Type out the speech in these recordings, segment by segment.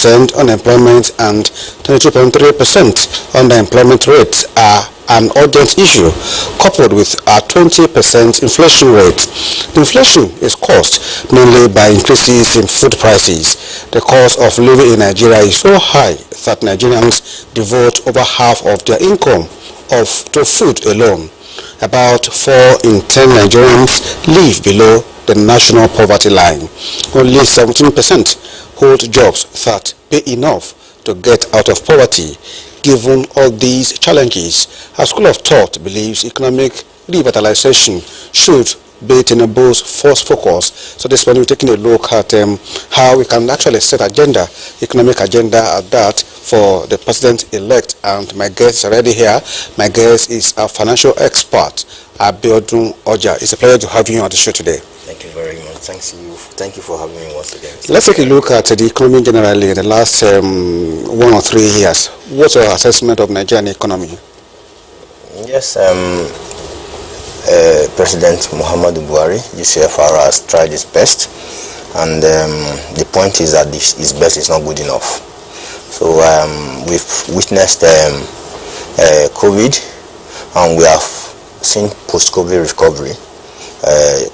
18% unemployment and 22.3% underemployment rates are an urgent issue, coupled with a 20% inflation rate. The inflation is caused mainly by increases in food prices. The cost of living in Nigeria is so high that Nigerians devote over half of their income to food alone. About 4 in 10 Nigerians live below the national poverty line. Only 17% hold jobs that pay enough to get out of poverty. Given all these challenges, a school of thought believes economic revitalization should be Tinubu's first focus. So this one we're taking a look at how we can actually set economic agenda at that for the president-elect. And my guest is already here. My guest is a financial expert, Abiodun. It's a pleasure to have you on the show today. Thank you very much. Thank you for having me once again. Let's take a look at the economy generally in the last 1 or 3 years. What's your assessment of Nigerian economy? Yes, President Muhammadu Buhari, GCFR, has tried his best, and the point is that his best is not good enough. So we've witnessed COVID, and we have seen post-COVID recovery,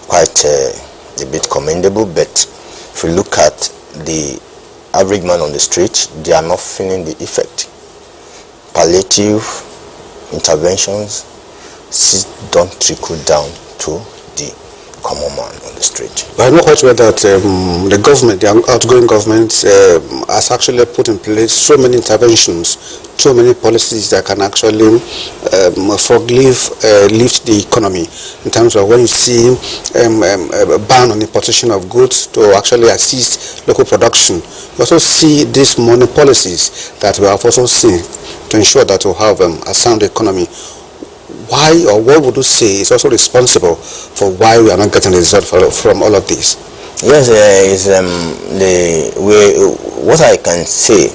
quite a bit commendable, but if you look at the average man on the street, they are not feeling the effect. Palliative interventions don't trickle down to the common man on the street. I know quite well that the government, the outgoing government, has actually put in place so many interventions, so many policies that can actually lift the economy, in terms of when you see a ban on importation of goods to actually assist local production. You also see these money policies that we have also seen to ensure that we have a sound economy. Why, or what would you say is also responsible for why we are not getting a result from all of this? Yes, what I can say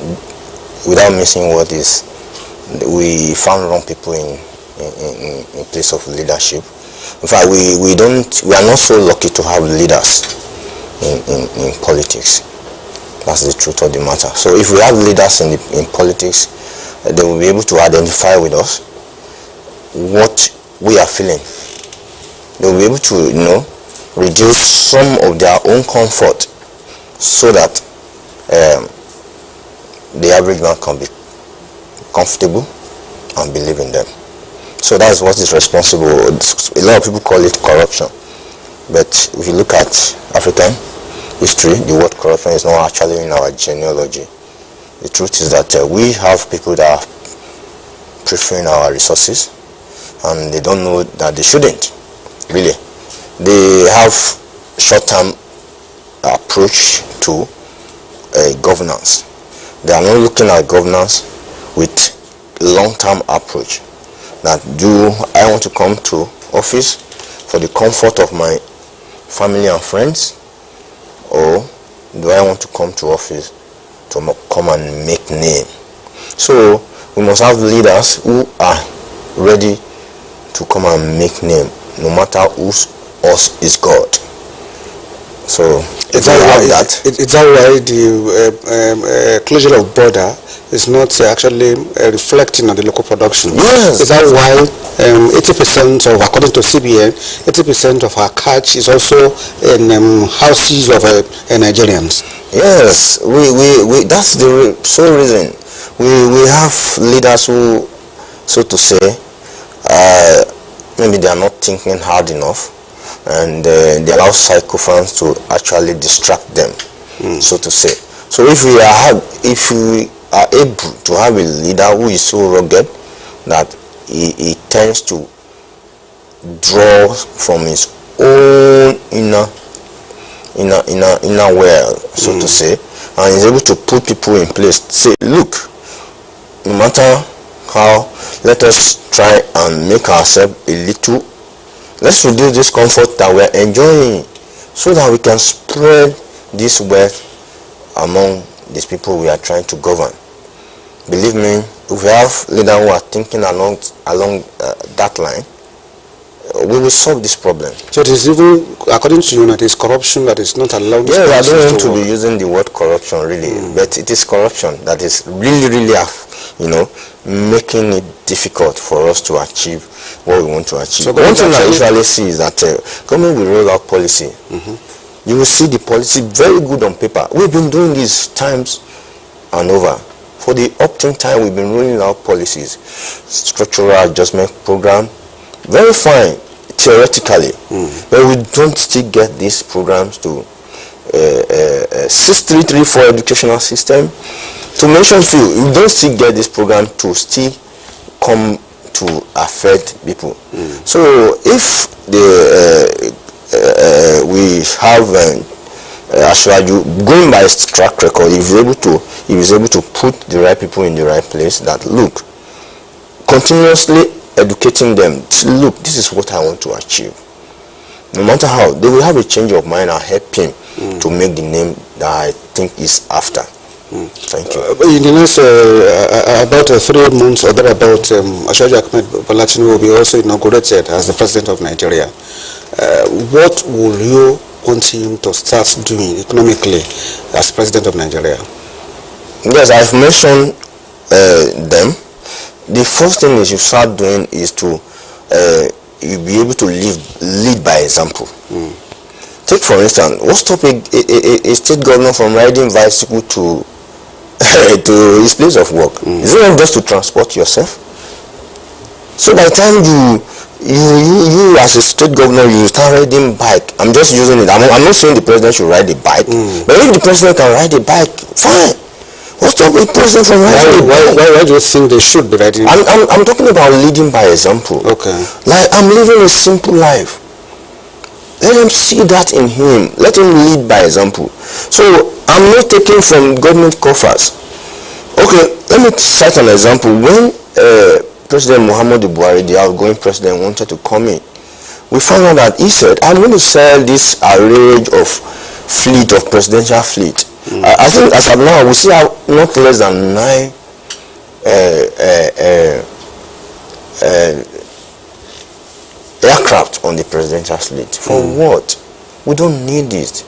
without missing what is, we found wrong people in place of leadership. In fact, we are not so lucky to have leaders in politics. That's the truth of the matter. So if we have leaders in politics, they will be able to identify with us what we are feeling. They will be able to, reduce some of their own comfort so that the average man can be comfortable and believe in them. So that's what is responsible. A lot of people call it corruption, but if you look at African history, the word corruption is not actually in our genealogy. The truth is that we have people that are preferring our resources, and they don't know that they shouldn't, really. They have short-term approach to governance. They are not looking at governance with long-term approach. That do I want to come to office for the comfort of my family and friends, or do I want to come to office to come and make name? So we must have leaders who are ready to come and make name, no matter whose us is God. So is that why the closure of border is not actually reflecting on the local production? Yes. Is that why 80% of, according to CBN, 80% of our catch is also in houses of Nigerians? Yes, we that's the sole reason. We have leaders who, so to say, maybe they are not thinking hard enough, and they allow sycophants to actually distract them, so to say. So if we are able to have a leader who is so rugged that he tends to draw from his own inner well, so to say, and is able to put people in place, say, look, no matter how, let us try and make ourselves let's reduce this comfort that we're enjoying, so that we can spread this wealth among these people we are trying to govern. Believe me, if we have leaders who are thinking along that line, we will solve this problem. So it is even, according to you, that is corruption that is not allowed. Yeah, I don't want to be using the word corruption really, but it is corruption that is really, making it difficult for us to achieve what we want to achieve. So one thing I usually see is that government will roll out policy. You will see the policy very good on paper. We've been doing this times and over. For the uptime time, we've been rolling out policies, structural adjustment program, very fine theoretically, but we don't still get these programs to 6334 educational system. To mention few, we don't still get this program to still come to affect people. So if we have Ashwaju going by his track record, he was able to put the right people in the right place, that look, continuously educating them, look, this is what I want to achieve. No matter how, they will have a change of mind and help him to make the name that I think is after. Thank you. In the next about 3 months or thereabout, Ashwaju Ahmed Bolatino will be also inaugurated as the president of Nigeria. What will you want him to start doing economically as president of Nigeria? Yes, I've mentioned them. The first thing you start doing is to you'll be able to lead by example. Take for instance, what stop a state governor from riding bicycle to to his place of work? Is it not just to transport yourself? So by the time you as a state governor, you start riding bike. I'm just using it. I'm not saying the president should ride a bike, but if the president can ride a bike, fine. What's up with president from riding a bike? Why do you think they should be riding? I'm talking about leading by example. Okay. Like, I'm living a simple life. Let him see that in him. Let him lead by example. So I'm not taking from government coffers. Okay, let me cite an example. When President Muhammadu Buhari, the outgoing president, wanted to come in, we found out that he said, I'm going to sell this array of fleet, of presidential fleet. I think as of now, we still have not less than 9 aircraft on the presidential fleet. For what? We don't need it.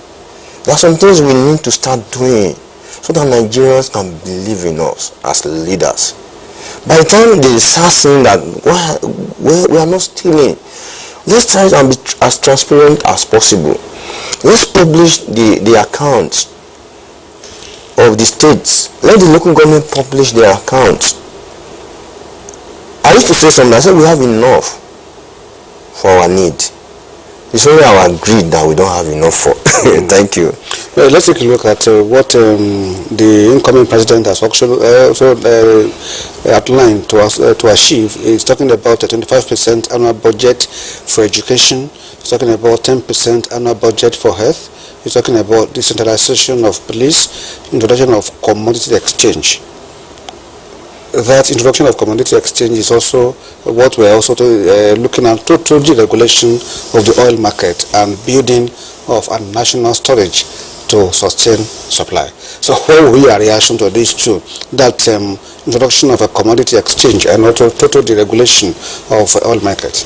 There are some things we need to start doing so that Nigerians can believe in us as leaders. By the time they start saying that we are not stealing, let's try and be as transparent as possible. Let's publish the accounts of the states. Let the local government publish their accounts. I used to say something. I said we have enough for our need. It's only our greed that we don't have enough for. Thank you. Well, let's take a look at what the incoming president has also outlined to achieve. He's talking about a 25% annual budget for education. He's talking about 10% annual budget for health. He's talking about decentralization of police, introduction of commodity exchange. That introduction of commodity exchange is also what we're also looking at, total deregulation of the oil market and building of a national storage to sustain supply. So what will be a reaction to these two, that introduction of a commodity exchange and also total deregulation of oil market?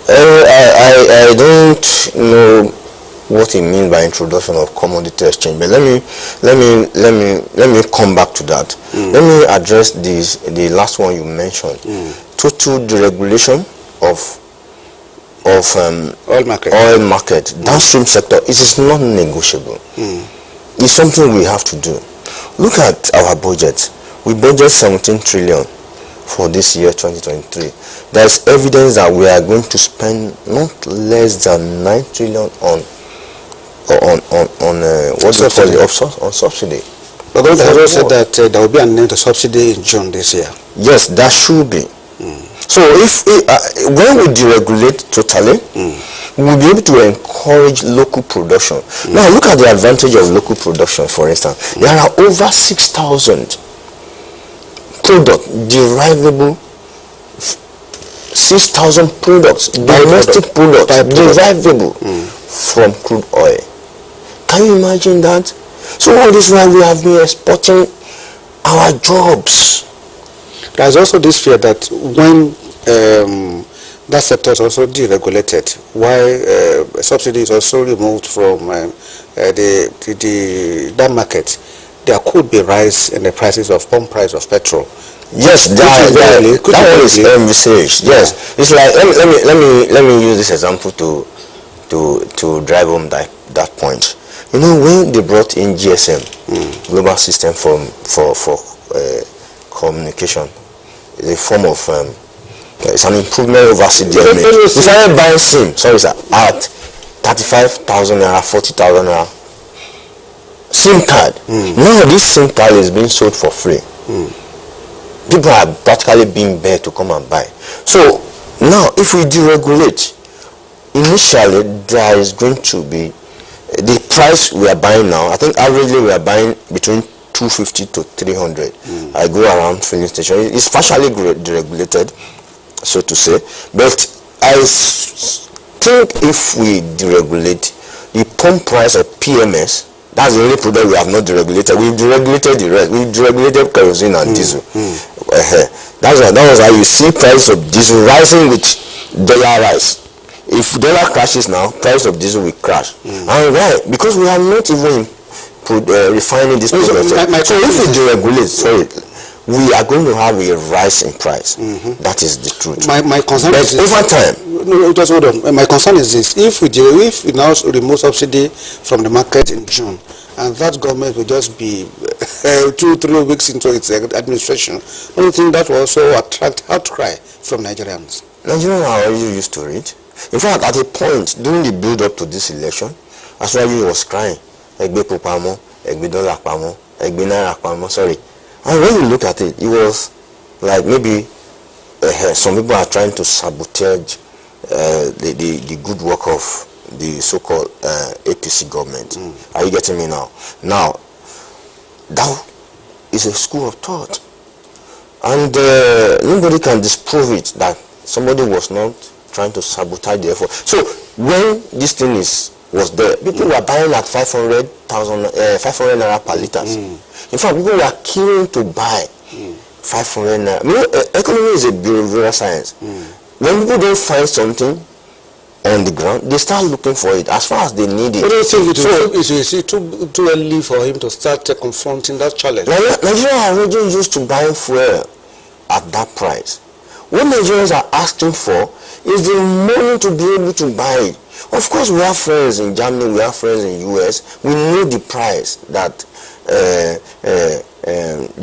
I don't know what it means by introduction of commodity exchange, but let me come back to that. Let me address the last one you mentioned. Total deregulation of oil market, downstream sector. It is not negotiable. It's something we have to do. Look at our budget. We budget 17 trillion for this year 2023. There's evidence that we are going to spend not less than 9 trillion on what do you call it, on subsidy. But the government has said that there will be an end to subsidy in June this year. Yes, that should be. So if when we deregulate totally, we'll be able to encourage local production. Now look at the advantage of local production. For instance, there are over 6,000 products derivable. 6,000 products, domestic products, derivable from crude oil. Can you imagine that? So all this while we have been exporting our jobs. There's also this fear that when that sector is also deregulated. Why subsidy is also removed from that market, there could be rise in the prices of pump price of petrol. Yes, that one is envisaged. Yes, it's like let me use this example to drive home that point. You know, when they brought in GSM, Global System for Communication, the form of it's an improvement over CDMA. We started buying SIM, sorry sir, at 35,000 naira, 40,000 naira. SIM card. Now this SIM card is being sold for free. People are practically being begged to come and buy. So now if we deregulate, initially there is going to be the price we are buying now. I think averagely we are buying between 250 to 300. I go around filling station. It's partially deregulated, so to say, but I think if we deregulate the pump price of PMS, that's the only product we have not deregulated. We've deregulated the rest. We've deregulated kerosene and diesel. That was how you see price of diesel rising with dollar rise. If dollar crashes now, price of diesel will crash. And why? Because we are not even refining this product. So if we deregulate, we are going to have a rise in price. That is the truth. My concern is this. Over time. No, just hold on. My concern is this. If we now remove subsidy from the market in June, and that government will just be 2-3 weeks into its administration, don't you think that will also attract outcry from Nigerians? Nigerians are already used to it. In fact, at a point during the build-up to this election, Aswaju was crying. Egbe Popamo, Egbe Dollar Pamo, Egbe Naira Pamo, sorry. And when you look at it, it was like maybe some people are trying to sabotage the good work of the so-called APC government. Are you getting me now? Now, that is a school of thought. And nobody can disprove it that somebody was not trying to sabotage the effort. So when this thing was there, people were buying at 500 naira per liters. In fact, people were keen to buy 500 naira. You know, economy is a behavioral science. When people don't find something on the ground, they start looking for it as far as they need it. What do you think it is too early for him to start confronting that challenge? Nigeria are already used to buying fuel at that price. What Nigerians are asking for is the money to be able to buy it. Of course, we have friends in Germany, we have friends in US. We know the price that we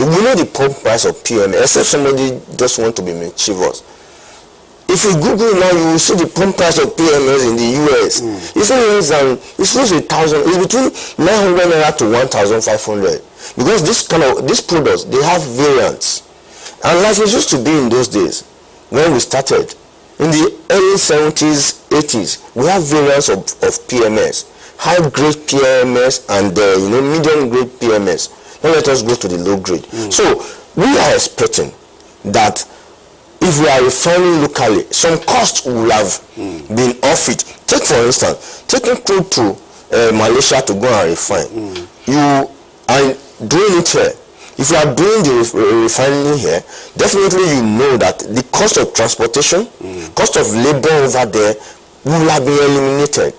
know the pump price of PM, except somebody just want to be mischievous. If you Google now, you will see the pump price of PMS in the US. It's less than, it's close to 1,000. It's between 900 naira to 1,500. Because these products, they have variants. And like it used to be in those days, when we started, in the early 70s, 80s, we have variants of PMS. High-grade PMS and medium-grade PMS. Now let us go to the low-grade. So we are expecting that if we are refining locally, some costs will have been off it. Take for instance, taking crude to Malaysia to go and refine. You are doing it here. If you are doing the refining here, definitely you know that the cost of transportation, cost of labor over there will have been eliminated.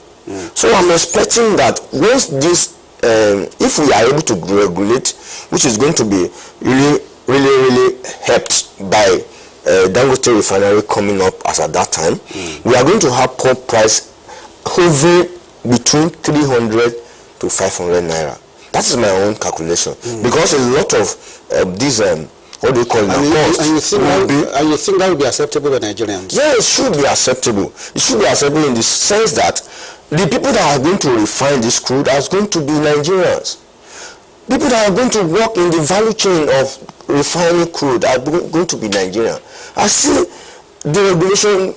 So I'm expecting that once this, if we are able to regulate, which is going to be really helped by Dangote refinery coming up as at that time, we are going to have pump price hovering between 300 to 500 naira. That is my own calculation, because a lot of these what do you call it? And you think that will be acceptable by Nigerians? Yeah, it should be acceptable. It should be acceptable in the sense that the people that are going to refine this crude are going to be Nigerians. People that are going to work in the value chain of refining crude are going to be Nigerian. I see the regulation,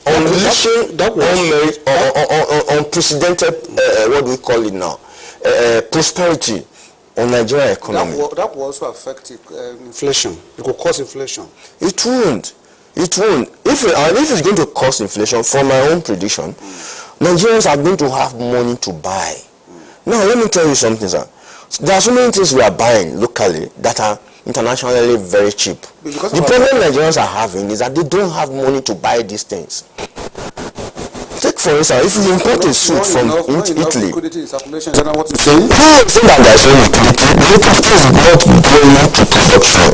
unleashing unprecedented, what do we call it now? Prosperity on Nigerian economy. That will also affect inflation. It will cause inflation. It won't. It won't. If it's going to cause inflation, from my own prediction, Nigerians are going to have money to buy. Now, let me tell you something, sir. There are so many things we are buying locally that are internationally very cheap. The problem Nigerians are having is that they don't have money to buy these things. Take for instance, if you import a suit from Italy, liquidity in circulation, is that what you're saying? No, I'm saying that there's no liquidity. Liquidity is not going to production.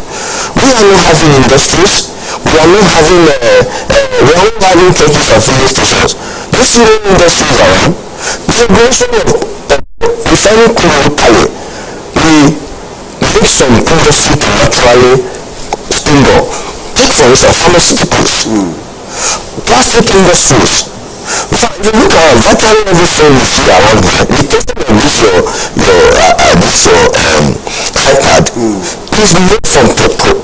We are not having industries. We are not having petrol and filling stations. These new industries around, the regulation of refining crude locally, we make some industry to naturally spring up. Take for instance, pharmaceuticals, plastic industries. In fact, if you look at virtually everything you see around here, the testing of this your iPad is made from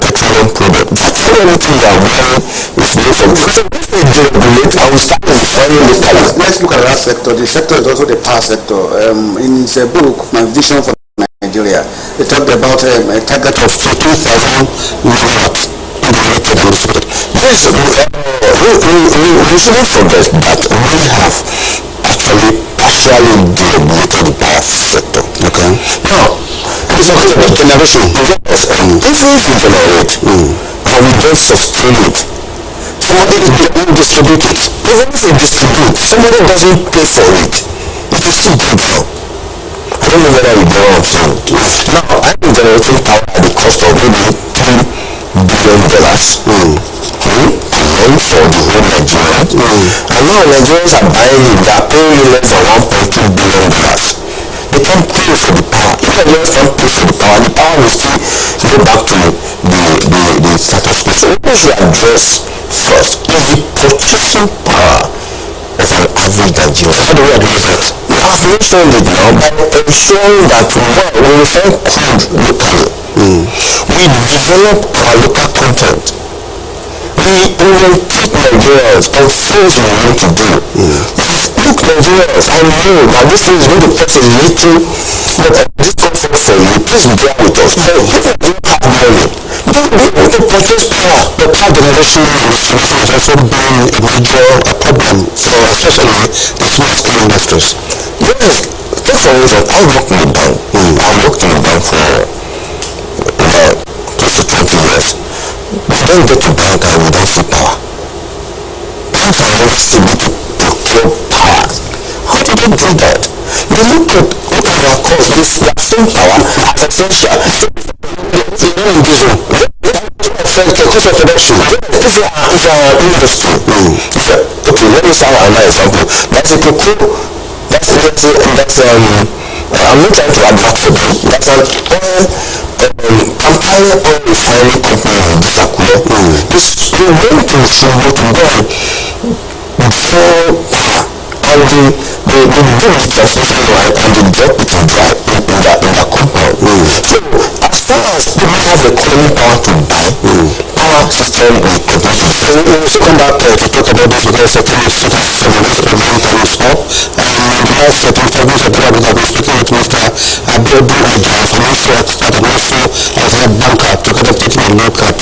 petroleum product. Virtually everything you are wearing is made from. So if we deregulate and we start refining locally. Let's look at that sector. The sector is also the power sector. In his book, My Vision for Nigeria, they talked about a target of 15,000 megawatts. Yes, we shouldn't forget that we have actually partially deregulated the power sector. Okay. Now, it's a question of generation. Yes, if we generate and we don't sustain it, somebody will distribute it. Even if we distribute, somebody doesn't pay for it. It will still go down. I don't know whether you know what I'm saying. Now, I'm generating power at the cost of maybe $3 billion alone for the whole Nigeria. And now Nigerians are buying it, they are paying less than $1.2 billion. They can't pay for the power. If Nigerians can't pay for the power will still go back to the status quo. So what we should address first is the purchasing power of an average Nigerian. How do we address that? We have mentioned it now by ensuring that we refine crude locally. We develop our local content. We orientate Nigerians on things we want to do. Look, Nigerians, I know that this is going to cost a little, but this conference for you, please bear with us. So if you don't have money, don't be able to purchase power. The power generation is also being a major problem for especially the small-scale industries. Yes, take for instance, I worked in the bank. I worked in the bank for close to 20 years. We don't get to bank and we don't see power. Banks are not able to procure power. How do they do that? They look at our cost, this same power as essential. They don't engage in the cost of production. If you are an industry, okay, let me start another example. That's a cocoa. I'm not trying to advert for them. That's an Kampala oil refining company in Disakule. They went to Shumbo to go before power, and they do the transmission line and they drop it in the compound. So as far as people have economic power to buy, power system will continue. So we also come back to talk about this because certainly time is up. The last segments of the program I've been speaking with Mr. Abiodun from Osrc and also as a banker to kind of taking a look at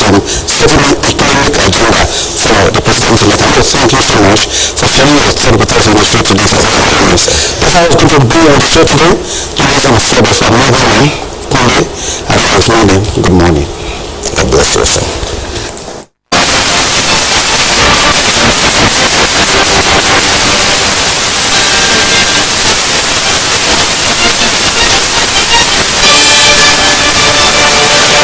setting an economic agenda for the president-elect. Thank you so much for sharing your thoughts with us on the show today. If I was going to be on the show today, today's on the floor, so I'm not going to Kunle Ariyo. Good morning. God bless you, sir.